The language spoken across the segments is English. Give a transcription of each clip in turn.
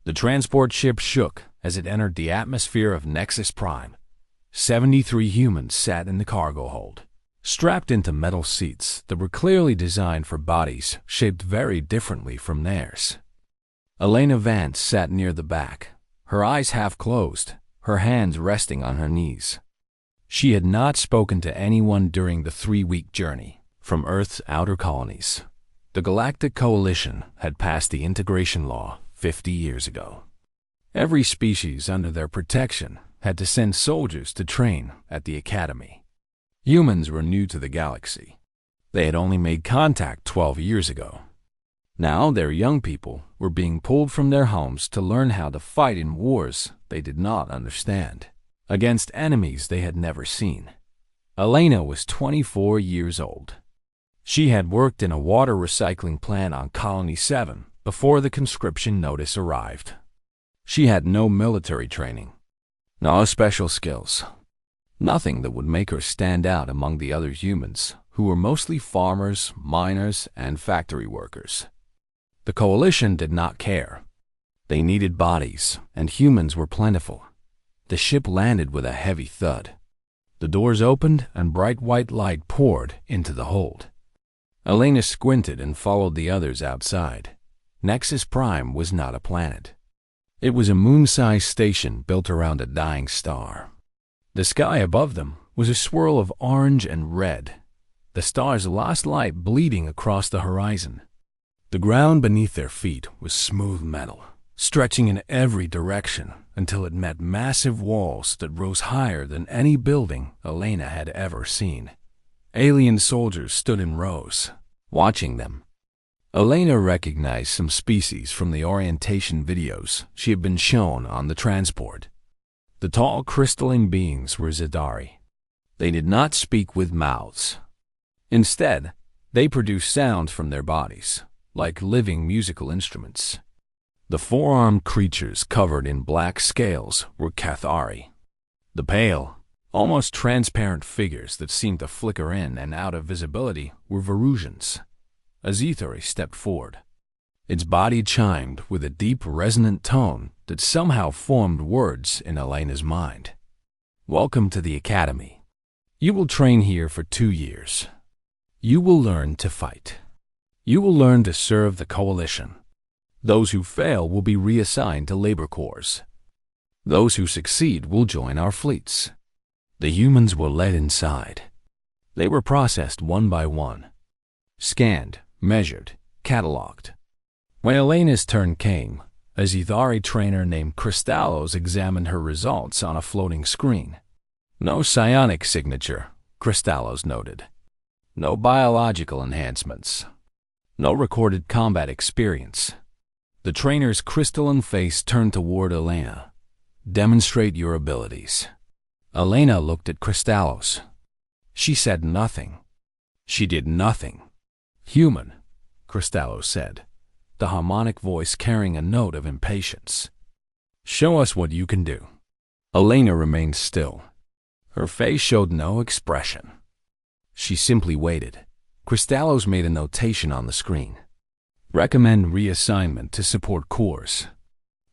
The transport ship shook as it entered the atmosphere of Nexus Prime. 73 humans sat in the cargo hold, strapped into metal seats that were clearly designed for bodies shaped very differently from theirs. Elena Vance sat near the back, her eyes half closed, her hands resting on her knees. She had not spoken to anyone during the 3-week journey from Earth's outer colonies. The Galactic Coalition had passed the integration law 50 years ago. Every species under their protection had to send soldiers to train at the academy. Humans were new to the galaxy. They had only made contact 12 years ago. Now their young people were being pulled from their homes to learn how to fight in wars they did not understand, against enemies they had never seen. Elena was 24 years old. She had worked in a water recycling plant on Colony 7 before the conscription notice arrived. She had no military training, no special skills, nothing that would make her stand out among the other humans who were mostly farmers, miners, and factory workers. The Coalition did not care. They needed bodies, and humans were plentiful. The ship landed with a heavy thud. The doors opened and bright white light poured into the hold. Elena squinted and followed the others outside. Nexus Prime was not a planet. It was a moon-sized station built around a dying star. The sky above them was a swirl of orange and red, the star's last light bleeding across the horizon. The ground beneath their feet was smooth metal, stretching in every direction until it met massive walls that rose higher than any building Elena had ever seen. Alien soldiers stood in rows, watching them. Elena recognized some species from the orientation videos she had been shown on the transport. The tall crystalline beings were Zidari. They did not speak with mouths. Instead, they produced sounds from their bodies, like living musical instruments. The four-armed creatures covered in black scales were Cathari. The pale, almost transparent figures that seemed to flicker in and out of visibility were Verusians. A Zethari stepped forward. Its body chimed with a deep, resonant tone that somehow formed words in Elena's mind. Welcome to the Academy. You will train here for 2 years. You will learn to fight. You will learn to serve the Coalition. Those who fail will be reassigned to labor corps. Those who succeed will join our fleets. The humans were led inside. They were processed one by one, scanned, measured, cataloged. When Elena's turn came, a Zethari trainer named Kristallos examined her results on a floating screen. No psionic signature, Kristallos noted. No biological enhancements. No recorded combat experience. The trainer's crystalline face turned toward Elena. Demonstrate your abilities. Elena looked at Kristallos. She said nothing. She did nothing. Human, Kristallos said, the harmonic voice carrying a note of impatience. Show us what you can do. Elena remained still. Her face showed no expression. She simply waited. Kristallos made a notation on the screen. Recommend reassignment to support corps.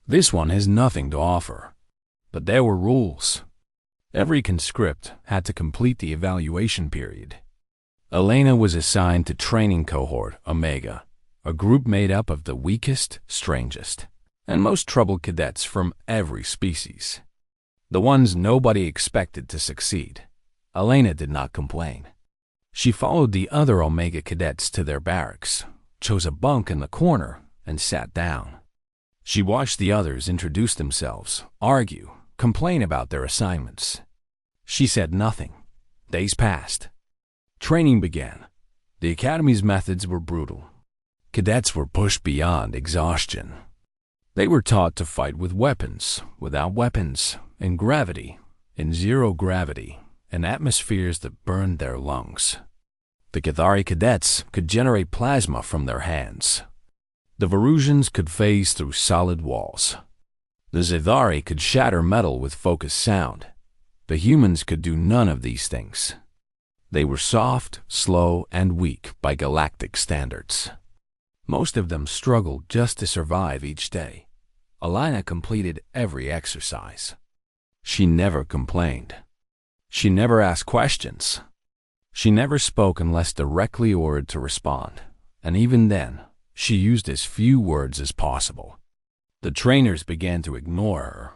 This one has nothing to offer. But there were rules. Every conscript had to complete the evaluation period. Elena was assigned to training cohort Omega, a group made up of the weakest, strangest, and most troubled cadets from every species. The ones nobody expected to succeed. Elena did not complain. She followed the other Omega cadets to their barracks, chose a bunk in the corner, and sat down. She watched the others introduce themselves, argue, complain about their assignments. She said nothing. Days passed. Training began. The Academy's methods were brutal. Cadets were pushed beyond exhaustion. They were taught to fight with weapons, without weapons, in gravity, in zero gravity, in atmospheres that burned their lungs. The Cathari cadets could generate plasma from their hands. The Verusians could phase through solid walls. The Zethari could shatter metal with focused sound. The humans could do none of these things. They were soft, slow, and weak by galactic standards. Most of them struggled just to survive each day. Elena completed every exercise. She never complained. She never asked questions. She never spoke unless directly ordered to respond, and even then, she used as few words as possible. The trainers began to ignore her.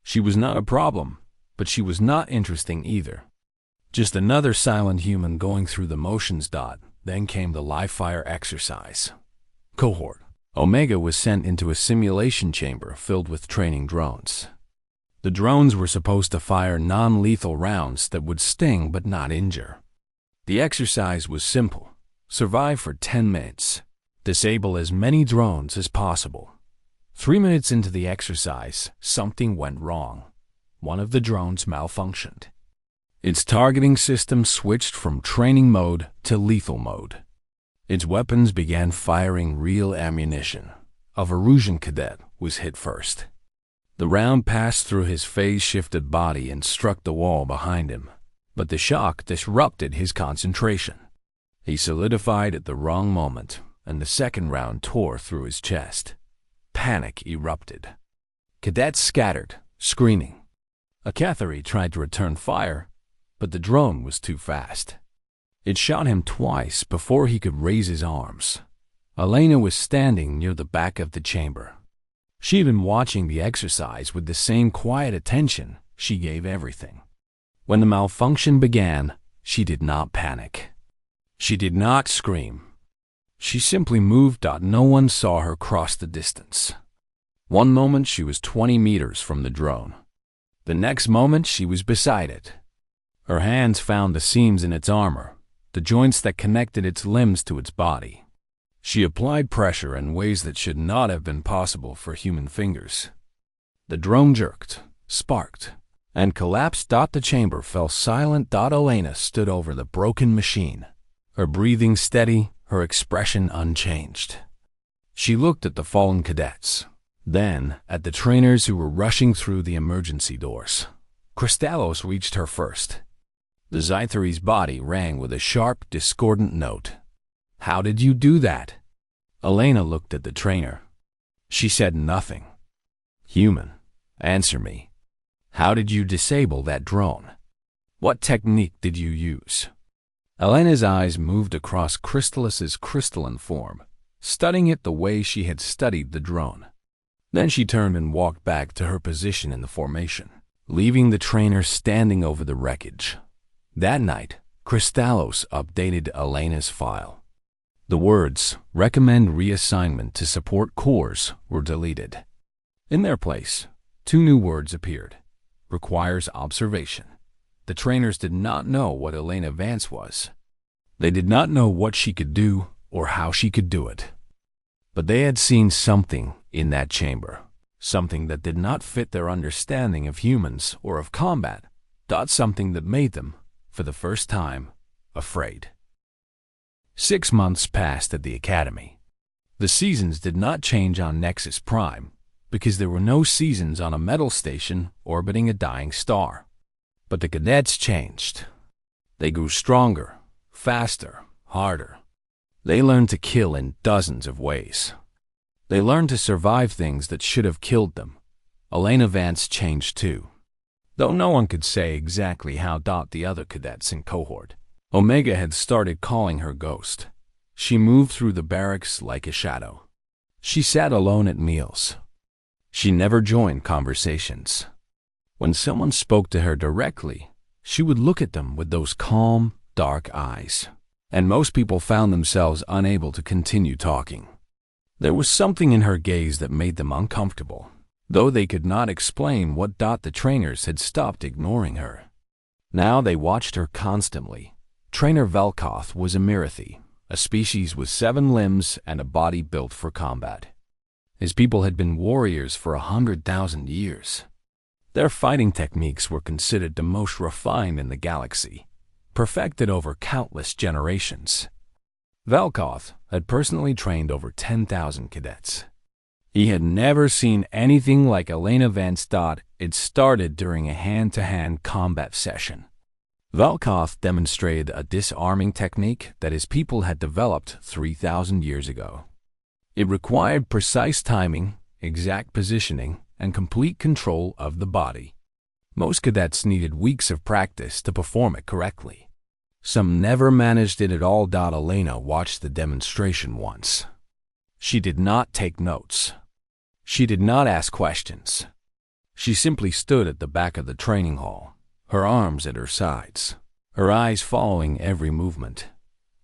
She was not a problem, but she was not interesting either. Just another silent human going through the motions. Then came the live fire exercise. Cohort Omega was sent into a simulation chamber filled with training drones. The drones were supposed to fire non-lethal rounds that would sting but not injure. The exercise was simple. Survive for 10 minutes. Disable as many drones as possible. 3 minutes into the exercise, something went wrong. One of the drones malfunctioned. Its targeting system switched from training mode to lethal mode. Its weapons began firing real ammunition. A Verusian cadet was hit first. The round passed through his phase-shifted body and struck the wall behind him, but the shock disrupted his concentration. He solidified at the wrong moment, and the second round tore through his chest. Panic erupted. Cadets scattered, screaming. A Cathari tried to return fire, but the drone was too fast. It shot him twice before he could raise his arms. Elena was standing near the back of the chamber. She had been watching the exercise with the same quiet attention she gave everything. When the malfunction began, she did not panic. She did not scream. She simply moved. No one saw her cross the distance. One moment she was 20 meters from the drone. The next moment she was beside it. Her hands found the seams in its armor, the joints that connected its limbs to its body. She applied pressure in ways that should not have been possible for human fingers. The drone jerked, sparked, and collapsed. The chamber fell silent. Elena stood over the broken machine, her breathing steady, her expression unchanged. She looked at the fallen cadets, then at the trainers who were rushing through the emergency doors. Kristallos reached her first. The Zytheri's body rang with a sharp, discordant note. "How did you do that?" Elena looked at the trainer. She said nothing. "Human, answer me. How did you disable that drone? What technique did you use?" Elena's eyes moved across Krystallos's crystalline form, studying it the way she had studied the drone. Then she turned and walked back to her position in the formation, leaving the trainer standing over the wreckage. That night, Kristallos updated Elena's file. The words, "Recommend reassignment to support cores," were deleted. In their place, 2 new words appeared. Requires observation. The trainers did not know what Elena Vance was. They did not know what she could do or how she could do it. But they had seen something in that chamber, something that did not fit their understanding of humans or of combat, something that made them, for the first time, afraid. 6 months passed at the academy. The seasons did not change on Nexus Prime, because there were no seasons on a metal station orbiting a dying star. But the cadets changed. They grew stronger, faster, harder. They learned to kill in dozens of ways. They learned to survive things that should have killed them. Elena Vance changed too. Though no one could say exactly how. The other cadets in cohort Omega had started calling her Ghost. She moved through the barracks like a shadow. She sat alone at meals. She never joined conversations. When someone spoke to her directly, she would look at them with those calm, dark eyes. And most people found themselves unable to continue talking. There was something in her gaze that made them uncomfortable, though they could not explain what. The trainers had stopped ignoring her. Now they watched her constantly. Trainer Velkoth was a Mirathi, a species with 7 limbs and a body built for combat. His people had been warriors for 100,000 years. Their fighting techniques were considered the most refined in the galaxy, perfected over countless generations. Velkoth had personally trained over 10,000 cadets. He had never seen anything like Elena Vance. It started during a hand-to-hand combat session. Velkoth demonstrated a disarming technique that his people had developed 3,000 years ago. It required precise timing, exact positioning, and complete control of the body. Most cadets needed weeks of practice to perform it correctly. Some never managed it at all. Elena watched the demonstration once. She did not take notes. She did not ask questions. She simply stood at the back of the training hall, her arms at her sides, her eyes following every movement.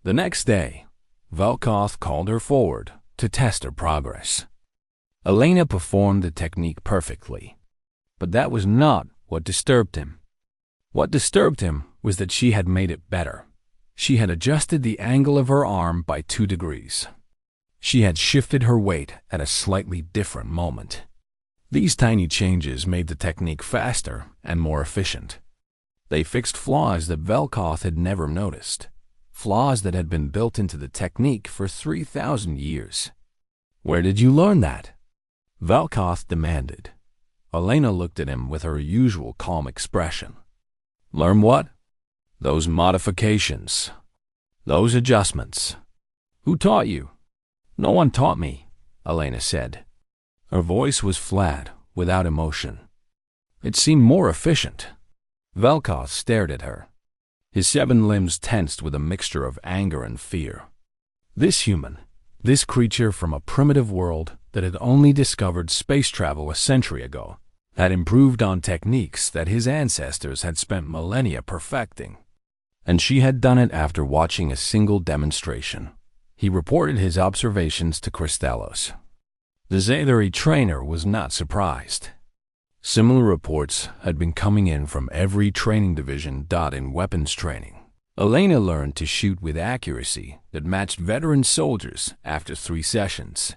The next day, Velkoth called her forward to test her progress. Elena performed the technique perfectly, but that was not what disturbed him. What disturbed him was that she had made it better. She had adjusted the angle of her arm by 2 degrees. She had shifted her weight at a slightly different moment. These tiny changes made the technique faster and more efficient. They fixed flaws that Velkoth had never noticed, flaws that had been built into the technique for 3,000 years. "Where did you learn that?" Velkoth demanded. Elena looked at him with her usual calm expression. "Learn what?" "Those modifications. Those adjustments. Who taught you?" "No one taught me," Elena said. Her voice was flat, without emotion. It seemed more efficient. Velkoth stared at her. His 7 limbs tensed with a mixture of anger and fear. This human, this creature from a primitive world that had only discovered space travel a century ago, had improved on techniques that his ancestors had spent millennia perfecting. And she had done it after watching a single demonstration. He reported his observations to Kristalos. The Zathari trainer was not surprised. Similar reports had been coming in from every training division. In weapons training, Elena learned to shoot with accuracy that matched veteran soldiers after 3 sessions.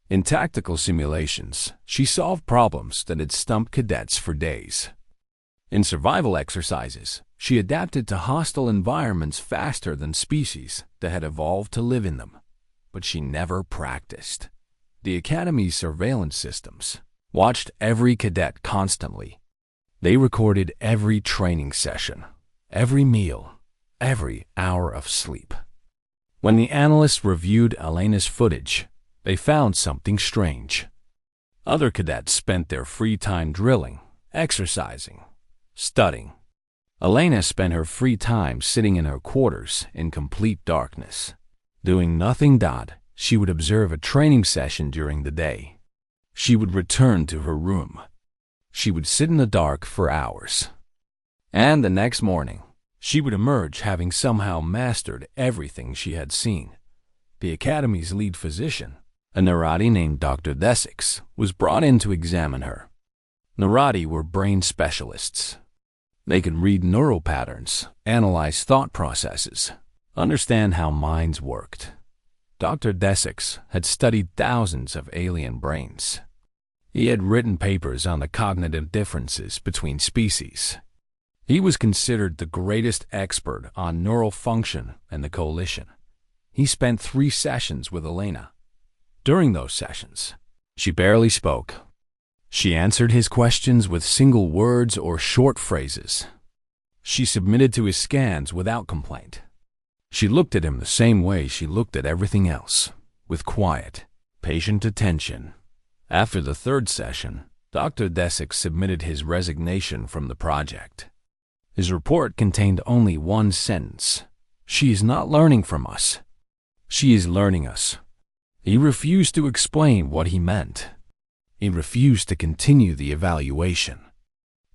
In tactical simulations, she solved problems that had stumped cadets for days. In survival exercises, she adapted to hostile environments faster than species that had evolved to live in them. But she never practiced. The Academy's surveillance systems watched every cadet constantly. They recorded every training session, every meal, every hour of sleep. When the analysts reviewed Elena's footage, they found something strange. Other cadets spent their free time drilling, exercising, studying. Elena spent her free time sitting in her quarters in complete darkness. Doing nothing. She would observe a training session during the day. She would return to her room. She would sit in the dark for hours. And the next morning, she would emerge having somehow mastered everything she had seen. The Academy's lead physician, a Narati named Dr. Desix, was brought in to examine her. Narati were brain specialists. They could read neural patterns, analyze thought processes, understand how minds worked. Dr. Desix had studied thousands of alien brains. He had written papers on the cognitive differences between species. He was considered the greatest expert on neural function in the coalition. He spent 3 sessions with Elena. During those sessions, she barely spoke. She answered his questions with single words or short phrases. She submitted to his scans without complaint. She looked at him the same way she looked at everything else, with quiet, patient attention. After the 3rd session, Dr. Desix submitted his resignation from the project. His report contained only 1 sentence. "She is not learning from us. She is learning us." He refused to explain what he meant. He refused to continue the evaluation.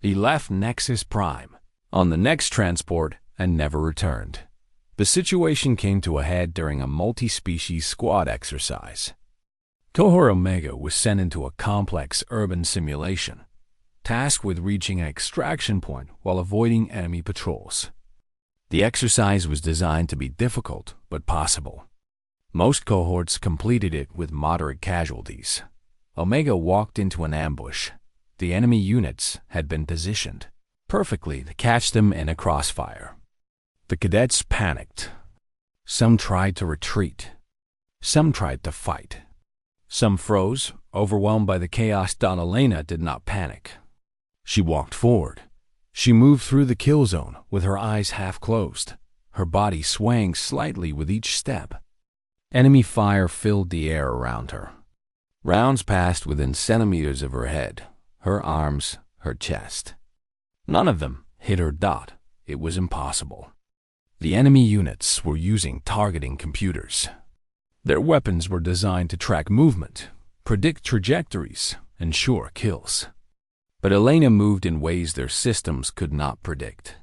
He left Nexus Prime on the next transport and never returned. The situation came to a head during a multi-species squad exercise. Cohort Omega was sent into a complex urban simulation, tasked with reaching an extraction point while avoiding enemy patrols. The exercise was designed to be difficult but possible. Most cohorts completed it with moderate casualties. Omega walked into an ambush. The enemy units had been positioned perfectly to catch them in a crossfire. The cadets panicked. Some tried to retreat. Some tried to fight. Some froze, overwhelmed by the chaos. Elena did not panic. She walked forward. She moved through the kill zone with her eyes half closed, her body swaying slightly with each step. Enemy fire filled the air around her. Rounds passed within centimeters of her head, her arms, her chest. None of them hit her dot. It was impossible. The enemy units were using targeting computers. Their weapons were designed to track movement, predict trajectories, ensure kills. But Elena moved in ways their systems could not predict.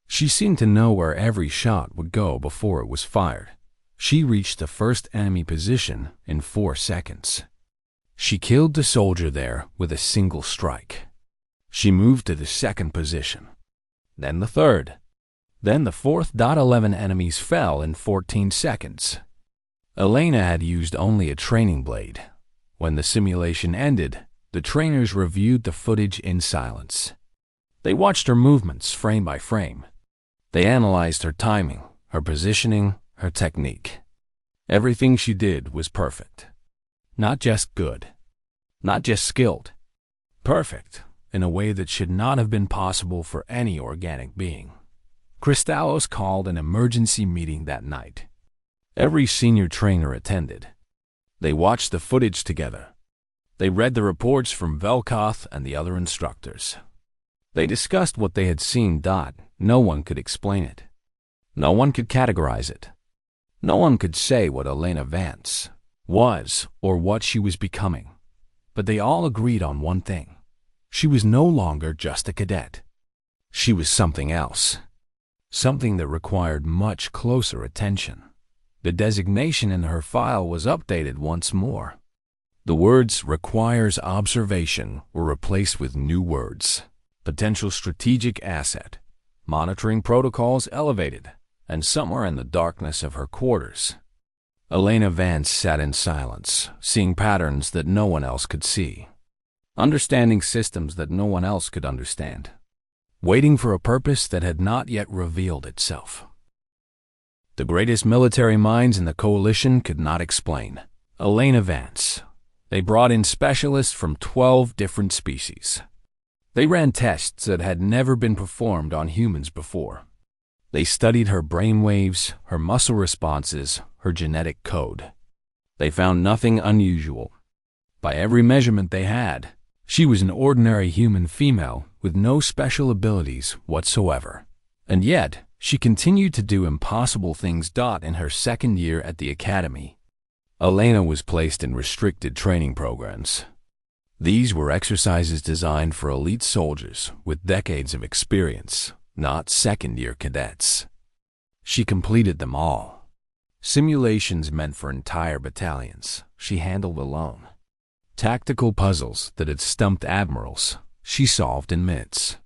She seemed to know where every shot would go before it was fired. She reached the first enemy position in 4 seconds. She killed the soldier there with a single strike. She moved to the second position, then the third. Then the fourth. 11 enemies fell in 14 seconds. Elena had used only a training blade. When the simulation ended, the trainers reviewed the footage in silence. They watched her movements frame by frame. They analyzed her timing, her positioning, her technique. Everything she did was perfect. Not just good. Not just skilled. Perfect, in a way that should not have been possible for any organic being. Kristallos called an emergency meeting that night. Every senior trainer attended. They watched the footage together. They read the reports from Velkoth and the other instructors. They discussed what they had seen. No one could explain it. No one could categorize it. No one could say what Elena Vance was or what she was becoming. But they all agreed on one thing. She was no longer just a cadet. She was something else. Something that required much closer attention. The designation in her file was updated once more. The words "requires observation" were replaced with new words. Potential strategic asset. Monitoring protocols elevated. And somewhere in the darkness of her quarters, Elena Vance sat in silence, seeing patterns that no one else could see. Understanding systems that no one else could understand. Waiting for a purpose that had not yet revealed itself. The greatest military minds in the coalition could not explain. Elena Vance. They brought in specialists from 12 different species. They ran tests that had never been performed on humans before. They studied her brainwaves, her muscle responses, her genetic code. They found nothing unusual. By every measurement they had, she was an ordinary human female with no special abilities whatsoever. And yet, she continued to do impossible things. In her second year at the academy, Elena was placed in restricted training programs. These were exercises designed for elite soldiers with decades of experience, not second-year cadets. She completed them all. Simulations meant for entire battalions, she handled alone. Tactical puzzles that had stumped admirals, she solved in minutes.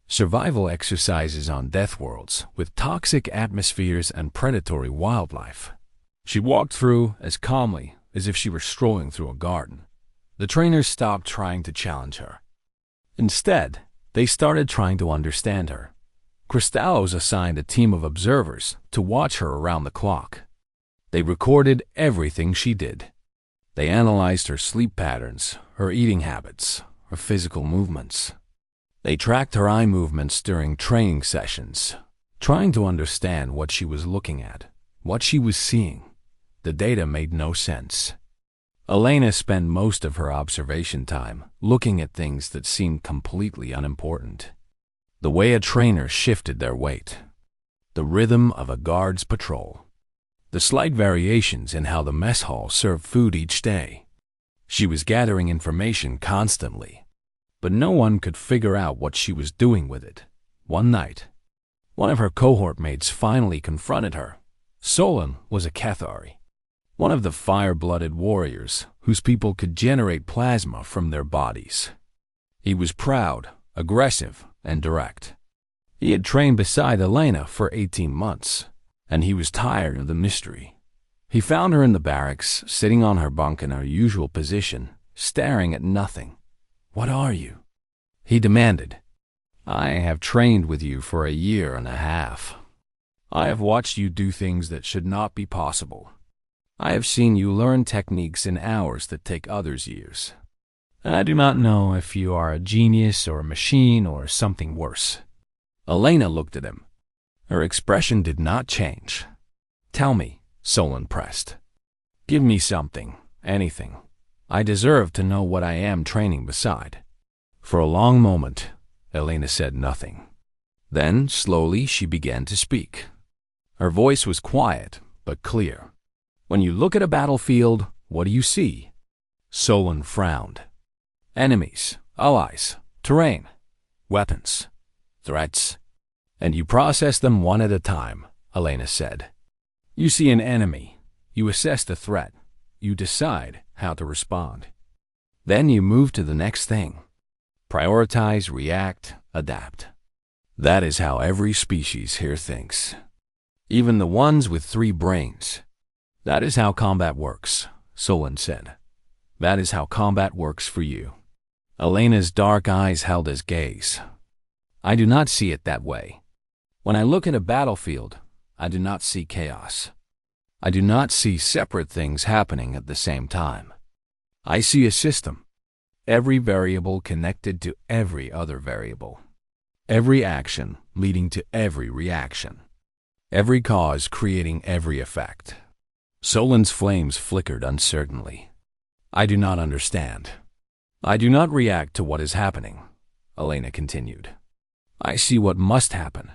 Survival exercises on death worlds with toxic atmospheres and predatory wildlife. She walked through as calmly as if she were strolling through a garden. The trainers stopped trying to challenge her. Instead, they started trying to understand her. Kristallos assigned a team of observers to watch her around the clock. They recorded everything she did. They analyzed her sleep patterns, her eating habits, her physical movements. They tracked her eye movements during training sessions, trying to understand what she was looking at, what she was seeing. The data made no sense. Elena spent most of her observation time looking at things that seemed completely unimportant. The way a trainer shifted their weight, the rhythm of a guard's patrol, the slight variations in how the mess hall served food each day. She was gathering information constantly, but no one could figure out what she was doing with it. One night, one of her cohort mates finally confronted her. Solon was a Cathari, one of the fire-blooded warriors whose people could generate plasma from their bodies. He was proud, aggressive, and direct. He had trained beside Elena for 18 months, and he was tired of the mystery. He found her in the barracks, sitting on her bunk in her usual position, staring at nothing. "What are you?" he demanded. "I have trained with you for a year and a half. I have watched you do things that should not be possible. I have seen you learn techniques in hours that take others years. And I do not know if you are a genius or a machine or something worse." Elena looked at him. Her expression did not change. "Tell me," Solon pressed. "Give me something, anything. I deserve to know what I am training beside. For a long moment, Elena said nothing. Then, slowly, she began to speak. Her voice was quiet, but clear. When you look at a battlefield, what do you see? Solon frowned. Enemies, allies, terrain, weapons, threats. And you process them one at a time, Elena said. You see an enemy, you assess the threat, you decide how to respond. Then you move to the next thing. Prioritize, react, adapt. That is how every species here thinks. Even the ones with 3 brains. That is how combat works, Solon said. That is how combat works for you. Elena's dark eyes held his gaze. I do not see it that way. When I look at a battlefield, I do not see chaos. I do not see separate things happening at the same time. I see a system. Every variable connected to every other variable. Every action leading to every reaction. Every cause creating every effect. Solon's flames flickered uncertainly. I do not understand. I do not react to what is happening, Elena continued. I see what must happen.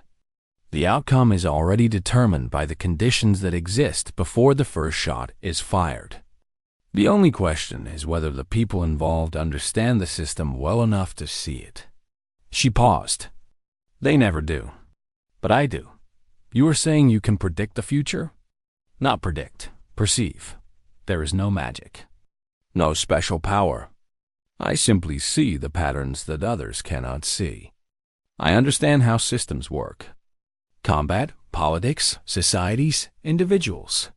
The outcome is already determined by the conditions that exist before the first shot is fired. The only question is whether the people involved understand the system well enough to see it. She paused. They never do. But I do. You are saying you can predict the future? Not predict, perceive. There is no magic. No special power. I simply see the patterns that others cannot see. I understand how systems work. Combat, politics, societies, individuals.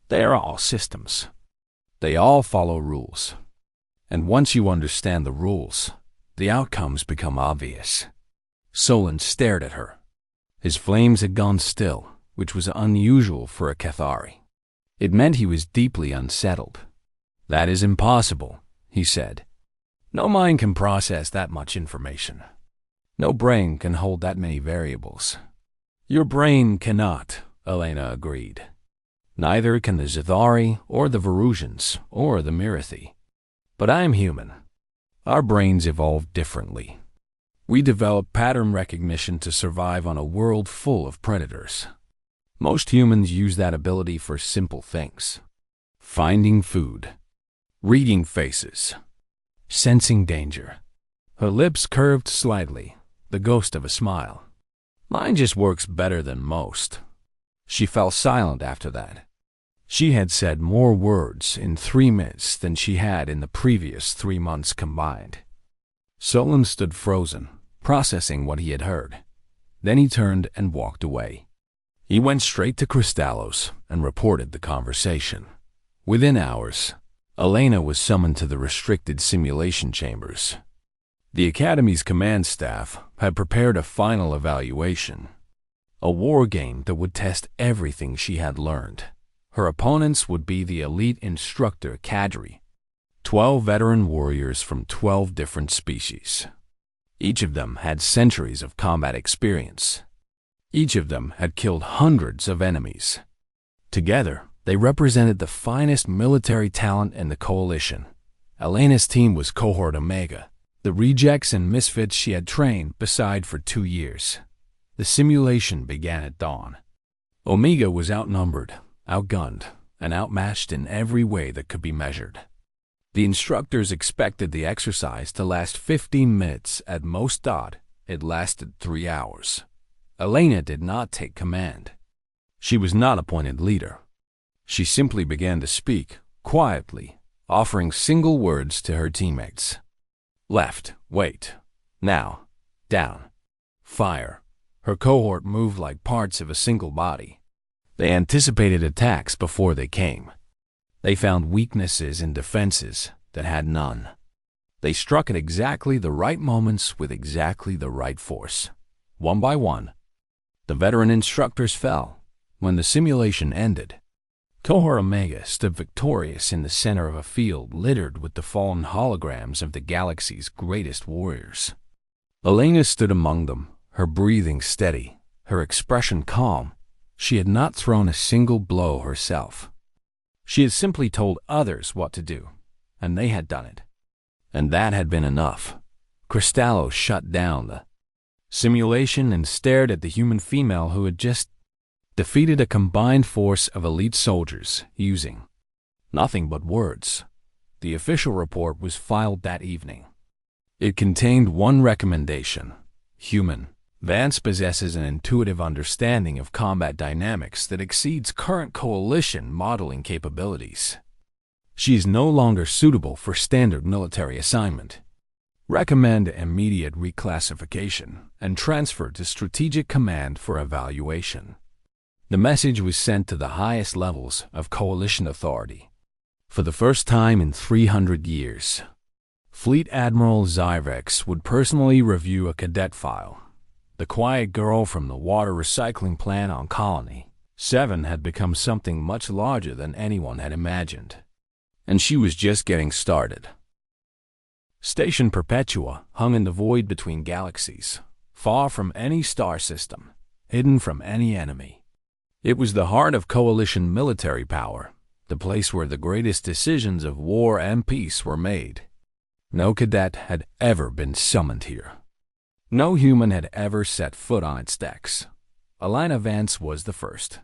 They are all systems. They all follow rules. And once you understand the rules, the outcomes become obvious. Solon stared at her. His flames had gone still, which was unusual for a Cathari. It meant he was deeply unsettled. That is impossible, he said. No mind can process that much information. No brain can hold that many variables. Your brain cannot, Elena agreed. Neither can the Zithari or the Verusians or the Mirithi. But I am human. Our brains evolved differently. We develop pattern recognition to survive on a world full of predators. Most humans use that ability for simple things. Finding food. Reading faces. Sensing danger. Her lips curved slightly, the ghost of a smile. Mine just works better than most. She fell silent after that. She had said more words in 3 minutes than she had in the previous 3 months combined. Solon stood frozen, processing what he had heard. Then he turned and walked away. He went straight to Kristallos and reported the conversation. Within hours, Elena was summoned to the restricted simulation chambers. The Academy's command staff had prepared a final evaluation, a war game that would test everything she had learned. Her opponents would be the elite instructor cadre, 12 veteran warriors from 12 different species. Each of them had centuries of combat experience. Each of them had killed hundreds of enemies. Together, they represented the finest military talent in the coalition. Elena's team was Cohort Omega, the rejects and misfits she had trained beside for 2 years. The simulation began at dawn. Omega was outnumbered, outgunned, and outmatched in every way that could be measured. The instructors expected the exercise to last 15 minutes at most. It lasted 3 hours. Elena did not take command. She was not appointed leader. She simply began to speak, quietly, offering single words to her teammates. Left, wait, now, down, fire. Her cohort moved like parts of a single body. They anticipated attacks before they came. They found weaknesses in defenses that had none. They struck at exactly the right moments with exactly the right force. One by one, the veteran instructors fell. When the simulation ended, Cohort Omega stood victorious in the center of a field littered with the fallen holograms of the galaxy's greatest warriors. Elena stood among them, her breathing steady, her expression calm. She had not thrown a single blow herself. She had simply told others what to do, and they had done it. And that had been enough. Cristallo shut down the simulation and stared at the human female who had just defeated a combined force of elite soldiers using nothing but words. The official report was filed that evening. It contained one recommendation: human. Vance possesses an intuitive understanding of combat dynamics that exceeds current coalition modeling capabilities. She is no longer suitable for standard military assignment. Recommend immediate reclassification and transfer to Strategic Command for evaluation. The message was sent to the highest levels of coalition authority. For the first time in 300 years, Fleet Admiral Zyrex would personally review a cadet file. The quiet girl from the water recycling plant on Colony 7 had become something much larger than anyone had imagined. And she was just getting started. Station Perpetua hung in the void between galaxies, far from any star system, hidden from any enemy. It was the heart of coalition military power, the place where the greatest decisions of war and peace were made. No cadet had ever been summoned here. No human had ever set foot on its decks. Elena Vance was the first.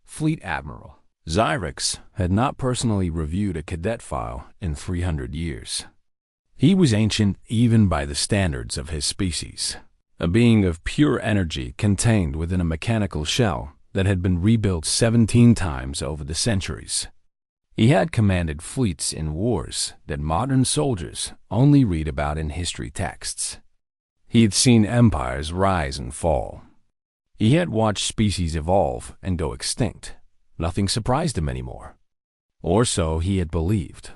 Fleet Admiral Zyrex had not personally reviewed a cadet file in 300 years. He was ancient even by the standards of his species, a being of pure energy contained within a mechanical shell that had been rebuilt 17 times over the centuries. He had commanded fleets in wars that modern soldiers only read about in history texts. He had seen empires rise and fall. He had watched species evolve and go extinct. Nothing surprised him anymore. Or so he had believed.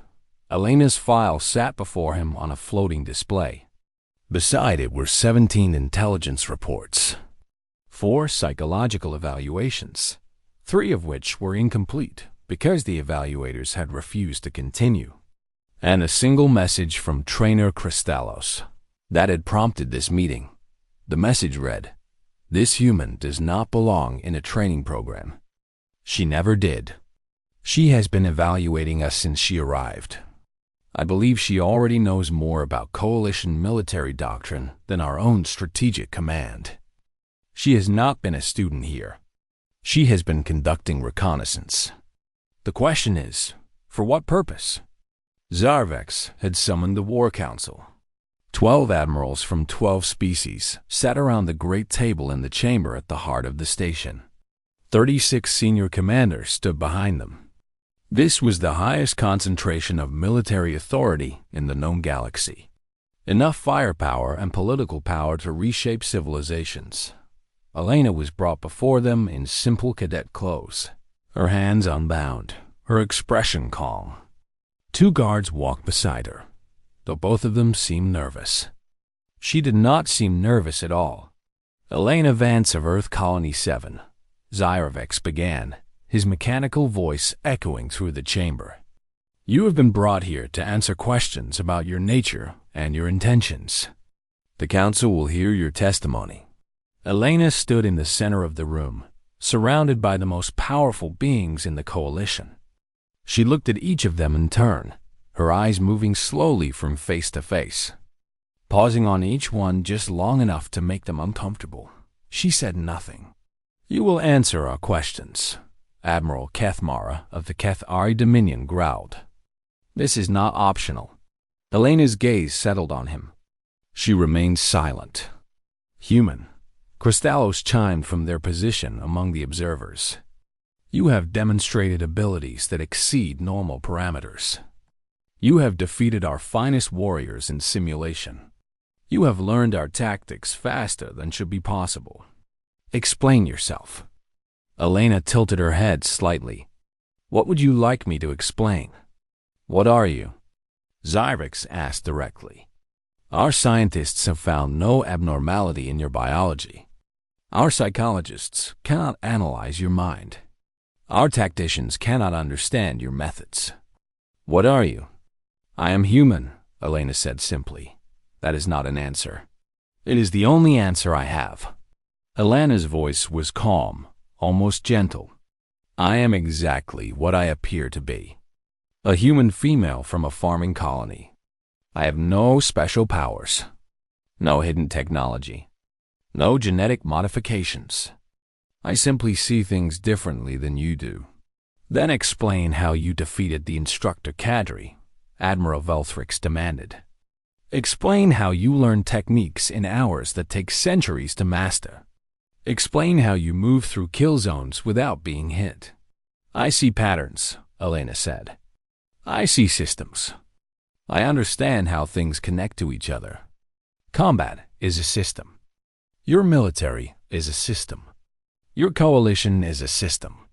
Elena's file sat before him on a floating display. Beside it were 17 intelligence reports, 4 psychological evaluations, 3 of which were incomplete because the evaluators had refused to continue, and a single message from Trainer Cristallos that had prompted this meeting. The message read, "This human does not belong in a training program. She never did. She has been evaluating us since she arrived. I believe she already knows more about coalition military doctrine than our own strategic command. She has not been a student here. She has been conducting reconnaissance. The question is, for what purpose?" Zarvex had summoned the War Council. 12 admirals from 12 species sat around the great table in the chamber at the heart of the station. 36 senior commanders stood behind them. This was the highest concentration of military authority in the known galaxy. Enough firepower and political power to reshape civilizations. Elena was brought before them in simple cadet clothes, her hands unbound, her expression calm. 2 guards walked beside her, though both of them seemed nervous. She did not seem nervous at all. Elena Vance of Earth Colony 7, Zyrevex began, his mechanical voice echoing through the chamber. "You have been brought here to answer questions about your nature and your intentions. The council will hear your testimony." Elena stood in the center of the room, surrounded by the most powerful beings in the coalition. She looked at each of them in turn, her eyes moving slowly from face to face. Pausing on each one just long enough to make them uncomfortable, she said nothing. "You will answer our questions," Admiral Kethmara of the Kethari Dominion growled. "This is not optional." Elena's gaze settled on him. She remained silent. "Human," Cristallos chimed from their position among the observers. "You have demonstrated abilities that exceed normal parameters. You have defeated our finest warriors in simulation. You have learned our tactics faster than should be possible. Explain yourself." Elena tilted her head slightly. "What would you like me to explain?" "What are you?" Zyrex asked directly. "Our scientists have found no abnormality in your biology. Our psychologists cannot analyze your mind. Our tacticians cannot understand your methods. What are you?" "I am human," Elena said simply. "That is not an answer. It is the only answer I have." Elena's voice was calm, almost gentle. "I am exactly what I appear to be." A human female from a farming colony. I have no special powers, no hidden technology, no genetic modifications. I simply see things differently than you do. Then explain how you defeated the instructor cadre, Admiral Velthrix demanded. Explain how you learned techniques in hours that take centuries to master. Explain how you move through kill zones without being hit. I see patterns, Elena said. I see systems. I understand how things connect to each other. Combat is a system. Your military is a system. Your coalition is a system.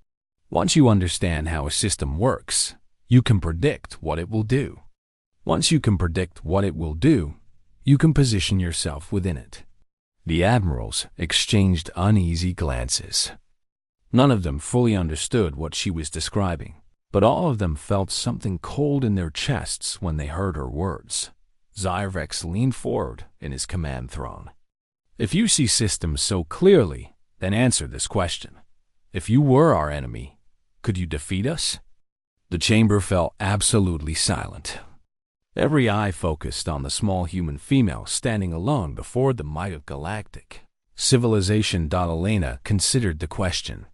Once you understand how a system works, you can predict what it will do. Once you can predict what it will do, you can position yourself within it. The admirals exchanged uneasy glances. None of them fully understood what she was describing, but all of them felt something cold in their chests when they heard her words. Zyrvex leaned forward in his command throne. If you see systems so clearly, then answer this question. If you were our enemy, could you defeat us? The chamber fell absolutely silent. Every eye focused on the small human female standing alone before the might of galactic civilization. Elena considered the question.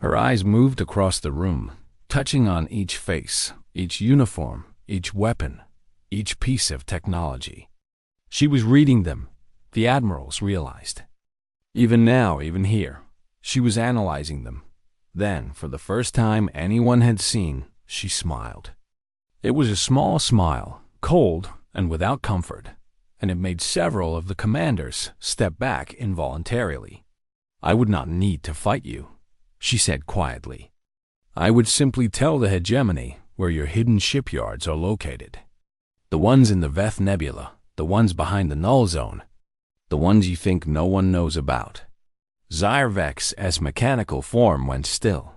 Her eyes moved across the room, touching on each face, each uniform, each weapon, each piece of technology. She was reading them, the admirals realized. Even now, even here, she was analyzing them. Then, for the first time anyone had seen, she smiled. It was a small smile, cold and without comfort, and it made several of the commanders step back involuntarily. I would not need to fight you, she said quietly. I would simply tell the hegemony where your hidden shipyards are located. The ones in the Veth Nebula, the ones behind the Null Zone, the ones you think no one knows about. Zyrvex's mechanical form went still.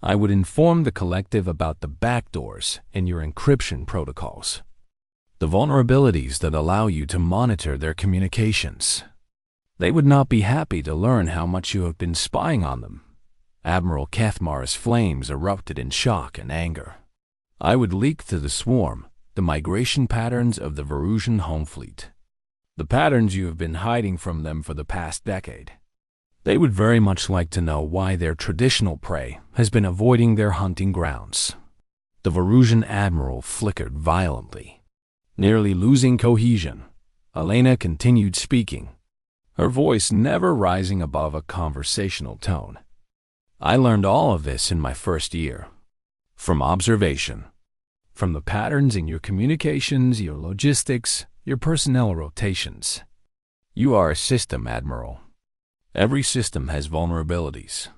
I would inform the collective about the backdoors in your encryption protocols, the vulnerabilities that allow you to monitor their communications. They would not be happy to learn how much you have been spying on them. Admiral Kethmar's flames erupted in shock and anger. I would leak to the swarm the migration patterns of the Verusian home fleet, the patterns you have been hiding from them for the past decade. They would very much like to know why their traditional prey has been avoiding their hunting grounds. The Verusian admiral flickered violently. Nearly losing cohesion, Elena continued speaking, her voice never rising above a conversational tone. I learned all of this in my first year. From observation. From the patterns in your communications, your logistics, your personnel rotations. You are a system, Admiral. Every system has vulnerabilities.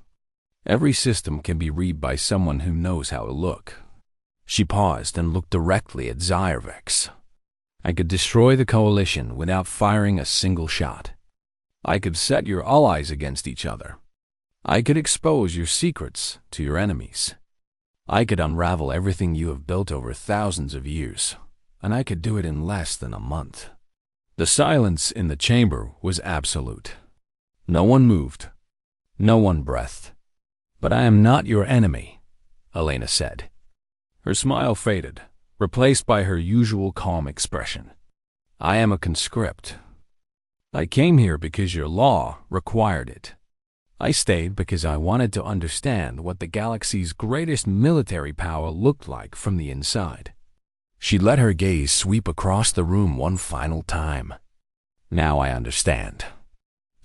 Every system can be read by someone who knows how to look. She paused and looked directly at Zyrvex. I could destroy the coalition without firing a single shot. I could set your allies against each other. I could expose your secrets to your enemies. I could unravel everything you have built over thousands of years, and I could do it in less than a month. The silence in the chamber was absolute. No one moved. No one breathed. But I am not your enemy, Elena said. Her smile faded, replaced by her usual calm expression. I am a conscript. I came here because your law required it. I stayed because I wanted to understand what the galaxy's greatest military power looked like from the inside. She let her gaze sweep across the room one final time. Now I understand.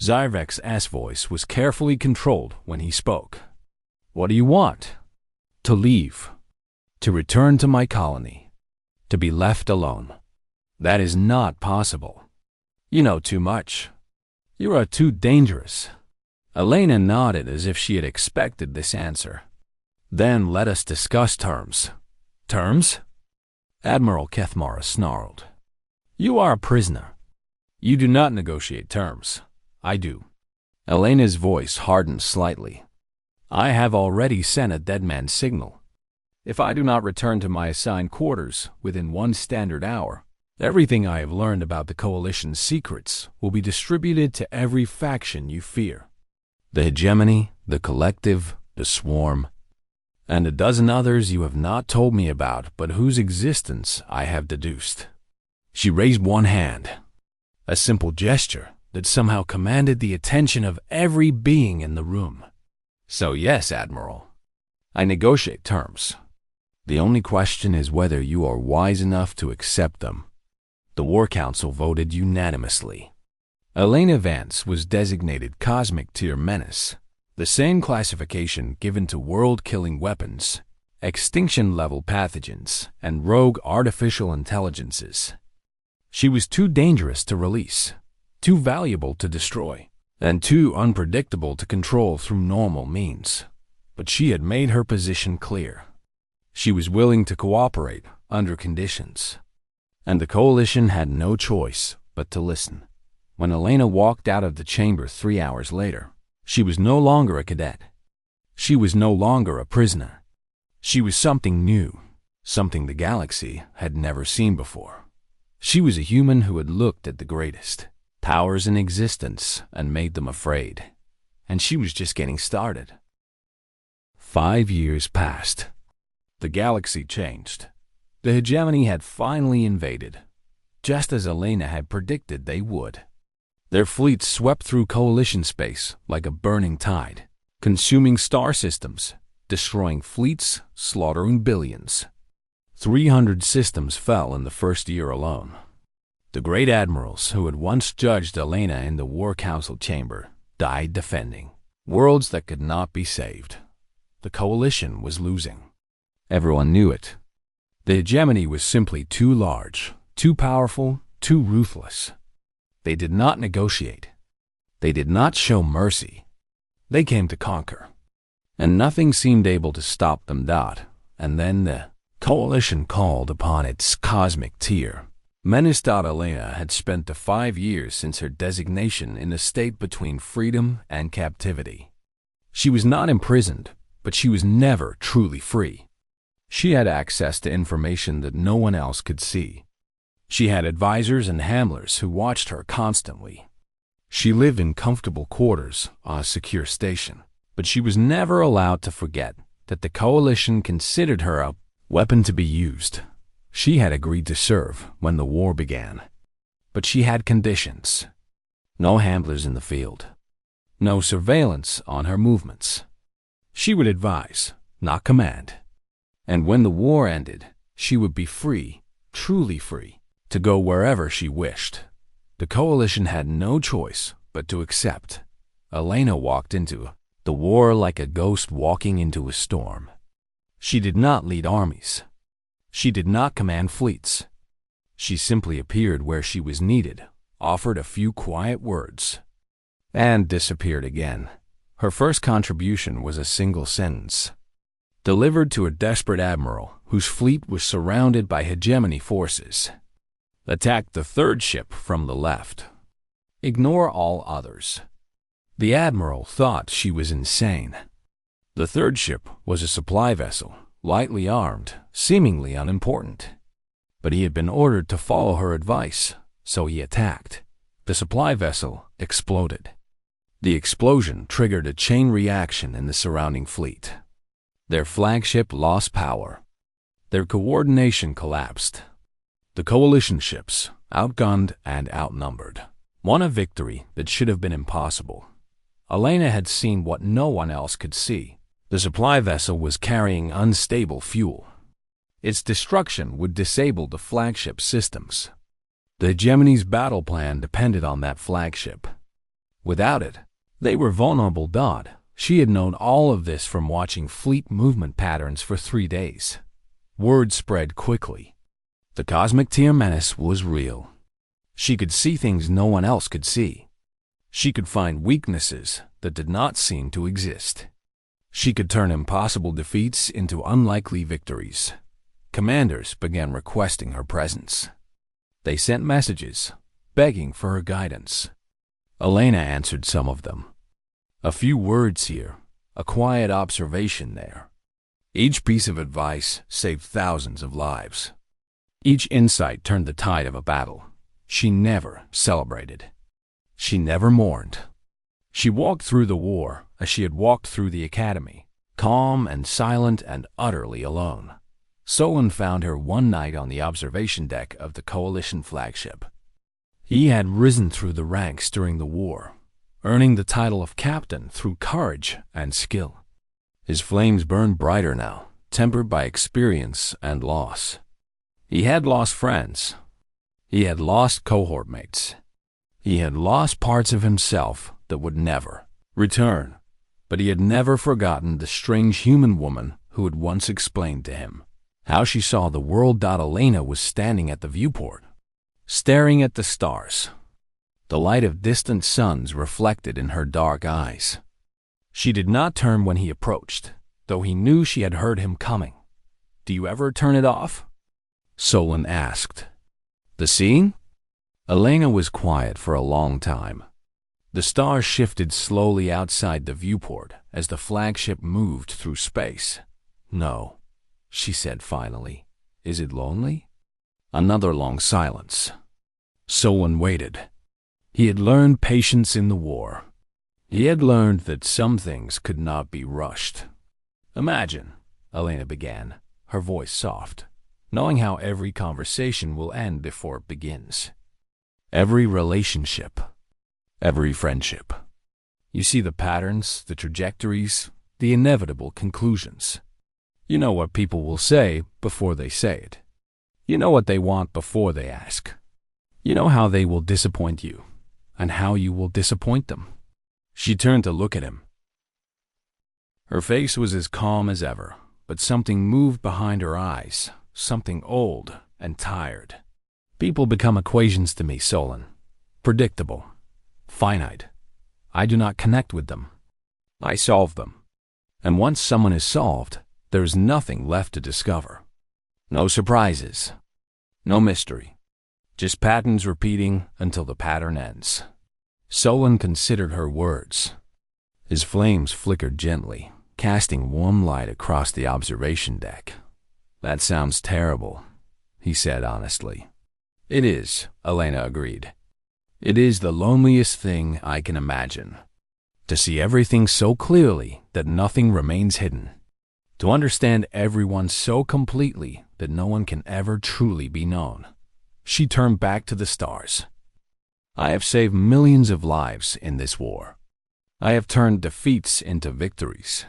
Zyrvex's voice was carefully controlled when he spoke. What do you want? To leave. To return to my colony. To be left alone. That is not possible. You know too much. You are too dangerous. Elena nodded as if she had expected this answer. Then let us discuss terms. Terms? Admiral Kethmar snarled. You are a prisoner. You do not negotiate terms. I do. Elena's voice hardened slightly. I have already sent a dead man signal. If I do not return to my assigned quarters within 1 standard hour, everything I have learned about the Coalition's secrets will be distributed to every faction you fear. The hegemony, the collective, the swarm. and a dozen others you have not told me about, but whose existence I have deduced." She raised one hand, a simple gesture that somehow commanded the attention of every being in the room. "So yes, Admiral, I negotiate terms. The only question is whether you are wise enough to accept them." The War Council voted unanimously. Elena Vance was designated Cosmic Tier Menace, the same classification given to world-killing weapons, extinction-level pathogens, and rogue artificial intelligences. She was too dangerous to release, too valuable to destroy, and too unpredictable to control through normal means. But she had made her position clear. She was willing to cooperate under conditions, and the Coalition had no choice but to listen. When Elena walked out of the chamber 3 hours later, she was no longer a cadet. She was no longer a prisoner. She was something new, something the galaxy had never seen before. She was a human who had looked at the greatest powers in existence and made them afraid. And she was just getting started. 5 years passed. The galaxy changed. The hegemony had finally invaded, just as Elena had predicted they would. Their fleet swept through Coalition space like a burning tide, consuming star systems, destroying fleets, slaughtering billions. 300 systems fell in the first year alone. The great admirals who had once judged Elena in the War Council chamber died defending worlds that could not be saved. The Coalition was losing. Everyone knew it. The hegemony was simply too large, too powerful, too ruthless. They did not negotiate. They did not show mercy. They came to conquer. And nothing seemed able to stop them. And then the Coalition called upon its cosmic tier. Menace. Elena had spent the 5 years since her designation in a state between freedom and captivity. She was not imprisoned, but she was never truly free. She had access to information that no one else could see. She had advisors and handlers who watched her constantly. She lived in comfortable quarters on a secure station, but she was never allowed to forget that the Coalition considered her a weapon to be used. She had agreed to serve when the war began, but she had conditions. No handlers in the field. No surveillance on her movements. She would advise, not command. And when the war ended, she would be free, truly free, to go wherever she wished. The Coalition had no choice but to accept. Elena walked into the war like a ghost walking into a storm. She did not lead armies. She did not command fleets. She simply appeared where she was needed, offered a few quiet words, and disappeared again. Her first contribution was a single sentence, delivered to a desperate admiral whose fleet was surrounded by hegemony forces. "Attack the third ship from the left. Ignore all others." The admiral thought she was insane. The third ship was a supply vessel, lightly armed, seemingly unimportant. But he had been ordered to follow her advice, so he attacked. The supply vessel exploded. The explosion triggered a chain reaction in the surrounding fleet. Their flagship lost power. Their coordination collapsed. The Coalition ships, outgunned and outnumbered, won a victory that should have been impossible. Elena had seen what no one else could see. The supply vessel was carrying unstable fuel. Its destruction would disable the flagship systems. The hegemony's battle plan depended on that flagship. Without it, they were vulnerable. She had known all of this from watching fleet movement patterns for 3 days. Word spread quickly. The cosmic tier menace was real. She could see things no one else could see. She could find weaknesses that did not seem to exist. She could turn impossible defeats into unlikely victories. Commanders began requesting her presence. They sent messages, begging for her guidance. Elena answered some of them. A few words here, a quiet observation there. Each piece of advice saved thousands of lives. Each insight turned the tide of a battle. She never celebrated. She never mourned. She walked through the war as she had walked through the academy, calm and silent and utterly alone. Solon found her one night on the observation deck of the Coalition flagship. He had risen through the ranks during the war, earning the title of captain through courage and skill. His flames burned brighter now, tempered by experience and loss. He had lost friends. He had lost cohort mates. He had lost parts of himself that would never return, but he had never forgotten the strange human woman who had once explained to him how she saw the world. Elena was standing at the viewport, staring at the stars, the light of distant suns reflected in her dark eyes. She did not turn when he approached, though he knew she had heard him coming. "Do you ever turn it off?" Solon asked. "The seeing?" Elena was quiet for a long time. The stars shifted slowly outside the viewport as the flagship moved through space. "No," she said finally. "Is it lonely?" Another long silence. Solon waited. He had learned patience in the war. He had learned that some things could not be rushed. "Imagine," Elena began, her voice soft, "knowing how every conversation will end before it begins. Every relationship, every friendship. You see the patterns, the trajectories, the inevitable conclusions. You know what people will say before they say it. You know what they want before they ask. You know how they will disappoint you, and how you will disappoint them." She turned to look at him. Her face was as calm as ever, but something moved behind her eyes, something old and tired. "People become equations to me, Solon. Predictable, finite. I do not connect with them. I solve them. And once someone is solved, there is nothing left to discover. No surprises, no mystery. Just patterns repeating until the pattern ends." Solon considered her words. His flames flickered gently, casting warm light across the observation deck. "That sounds terrible," he said honestly. "It is," Elena agreed. "It is the loneliest thing I can imagine. To see everything so clearly that nothing remains hidden. To understand everyone so completely that no one can ever truly be known." She turned back to the stars. "I have saved millions of lives in this war. I have turned defeats into victories.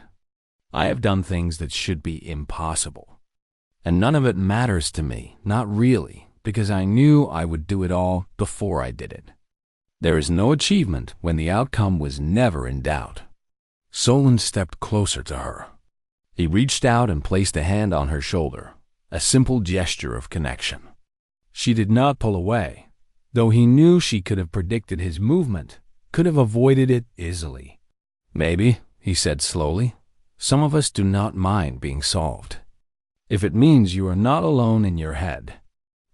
I have done things that should be impossible. And none of it matters to me, not really, because I knew I would do it all before I did it. There is no achievement when the outcome was never in doubt." Solon stepped closer to her. He reached out and placed a hand on her shoulder, a simple gesture of connection. She did not pull away, though he knew she could have predicted his movement, could have avoided it easily. "Maybe," he said slowly, "some of us do not mind being solved. If it means you are not alone in your head."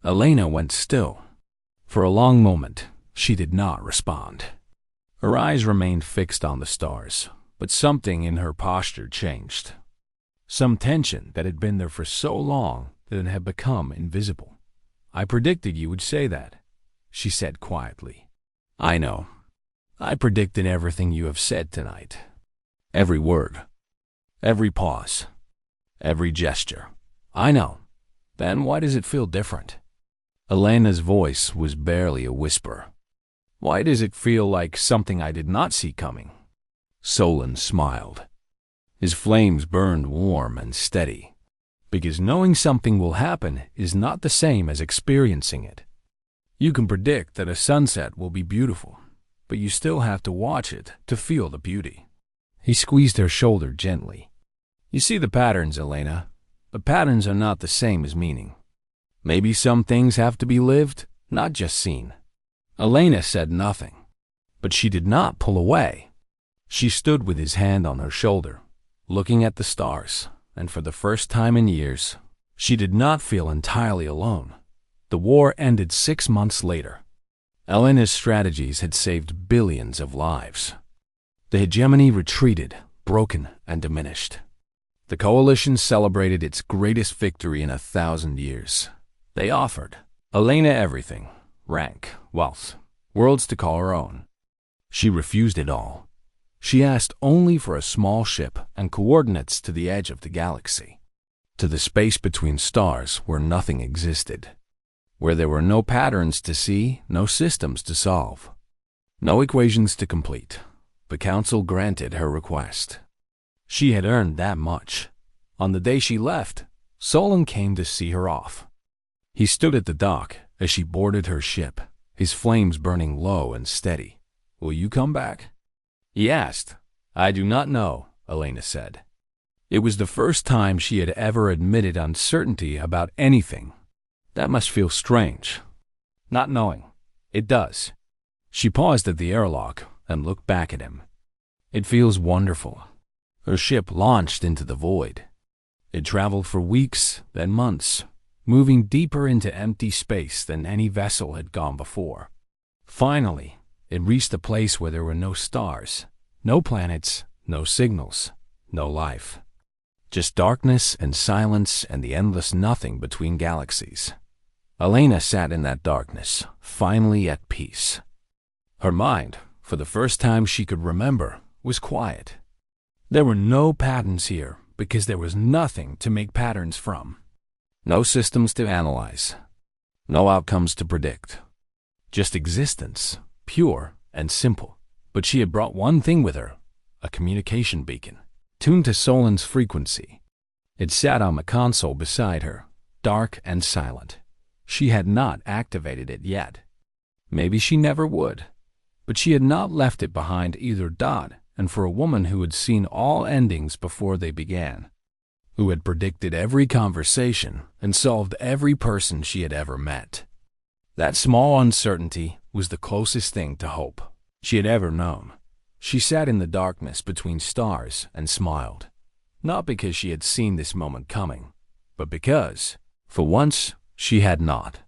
Elena went still. For a long moment, she did not respond. Her eyes remained fixed on the stars, but something in her posture changed. Some tension that had been there for so long that it had become invisible. "I predicted you would say that," she said quietly. "I know. I predicted everything you have said tonight. Every word. Every pause. Every gesture. I know. Then why does it feel different?" Elena's voice was barely a whisper. "Why does it feel like something I did not see coming?" Solon smiled. His flames burned warm and steady. "Because knowing something will happen is not the same as experiencing it. You can predict that a sunset will be beautiful, but you still have to watch it to feel the beauty." He squeezed her shoulder gently. "You see the patterns, Elena, but patterns are not the same as meaning. Maybe some things have to be lived, not just seen." Elena said nothing, but she did not pull away. She stood with his hand on her shoulder, looking at the stars, and for the first time in years, she did not feel entirely alone. The war ended 6 months later. Elena's strategies had saved billions of lives. The hegemony retreated, broken and diminished. The coalition celebrated its greatest victory in 1,000 years. They offered Elena everything: rank, wealth, worlds to call her own. She refused it all. She asked only for a small ship and coordinates to the edge of the galaxy, to the space between stars where nothing existed, where there were no patterns to see, no systems to solve, no equations to complete. The council granted her request. She had earned that much. On the day she left, Solon came to see her off. He stood at the dock as she boarded her ship, his flames burning low and steady. "Will you come back?" he asked. "I do not know," Elena said. It was the first time she had ever admitted uncertainty about anything. That must feel strange. Not knowing. It does. She paused at the airlock and looked back at him. It feels wonderful. Her ship launched into the void. It traveled for weeks, then months, moving deeper into empty space than any vessel had gone before. Finally, it reached a place where there were no stars, no planets, no signals, no life. Just darkness and silence and the endless nothing between galaxies. Elena sat in that darkness, finally at peace. Her mind, for the first time she could remember, was quiet. There were no patterns here because there was nothing to make patterns from. No systems to analyze. No outcomes to predict. Just existence, pure and simple. But she had brought one thing with her, a communication beacon, tuned to Solon's frequency. It sat on the console beside her, dark and silent. She had not activated it yet. Maybe she never would. But she had not left it behind either. And for a woman who had seen all endings before they began, who had predicted every conversation and solved every person she had ever met, that small uncertainty was the closest thing to hope she had ever known. She sat in the darkness between stars and smiled, not because she had seen this moment coming, but because, for once, she had not.